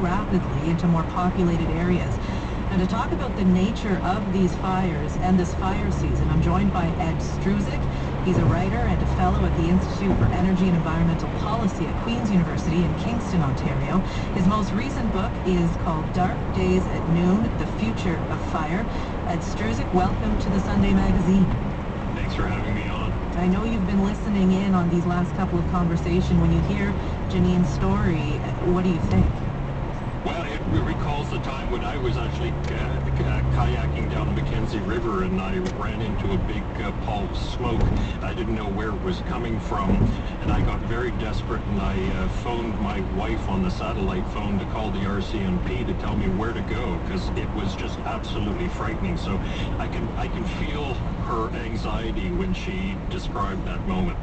rapidly into more populated areas. And to talk about the nature of these fires and this fire season, I'm joined by Ed Struzik. He's a writer and a fellow at the Institute for Energy and Environmental Policy at Queen's University in Kingston, Ontario. His most recent book is called Dark Days at Noon, The Future of Fire. Ed Struzik, welcome to the Sunday Magazine. Thanks for having me on. I know you've been listening in on these last couple of conversations. When you hear Janine's story, what do you think? Well, it recalls the time when I was actually kayaking down the Mackenzie River and I ran into a big pall of smoke. I didn't know where it was coming from, and I got very desperate, and I phoned my wife on the satellite phone to call the RCMP to tell me where to go, because it was just absolutely frightening. So I can feel her anxiety when she described that moment.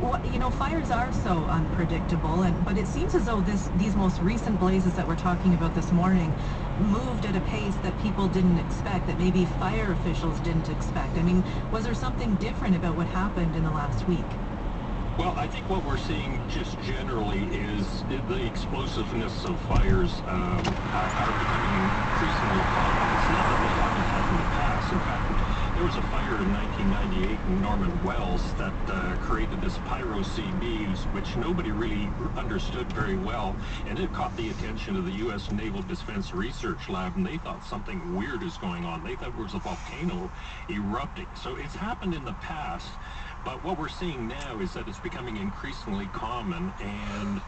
Well, you know, fires are so unpredictable, but it seems as though these most recent blazes that we're talking about this morning moved at a pace that people didn't expect, that maybe fire officials didn't expect. I mean, was there something different about what happened in the last week? Well, I think what we're seeing just generally is the explosiveness of fires are becoming increasingly common. It's not that they haven't had in the past. In fact, there was a fire in 1998 in Norman Wells that created this pyro-CB, which nobody really understood very well, and it caught the attention of the U.S. Naval Defense Research Lab, and they thought something weird is going on. They thought it was a volcano erupting. So it's happened in the past, but what we're seeing now is that it's becoming increasingly common, and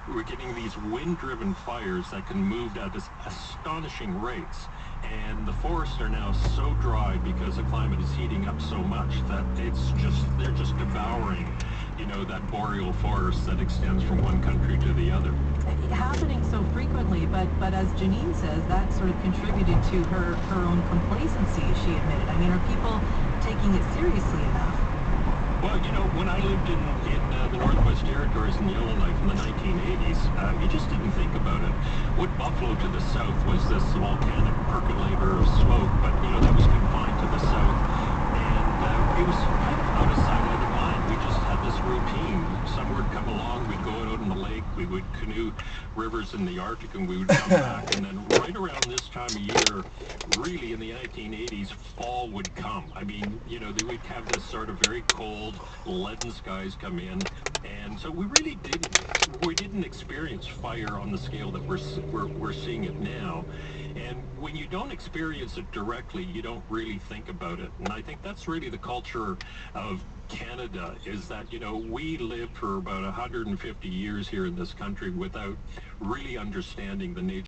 we're getting these wind-driven fires that can move at astonishing rates. And the forests are now so dry because the climate is heating up so much that they're just devouring, you know, that boreal forest that extends from one country to the other. Happening so frequently, but as Janine says, that sort of contributed to her own complacency, she admitted. I mean, are people taking it seriously enough? Well, you know, when I lived in the Northwest Territories in Yellowknife in the 1980s, you just didn't think about it. Wood Buffalo to the south was this volcanic percolator of smoke, but, you know, that was confined to the south. And it was kind of out of sight, out of mind. We just had this routine. Summer would come along, we'd go out on the lake, we would canoe rivers in the Arctic, and we would come back. And then right around this time of year, really in the 1980s, fall would come. I mean, you know, they would have this sort of very cold, leaden skies come in, and so we really didn't experience fire on the scale that we're seeing it now. And when you don't experience it directly, you don't really think about it. And I think that's really the culture of Canada, is that, you know, we lived for about 150 years here in this country without really understanding the nature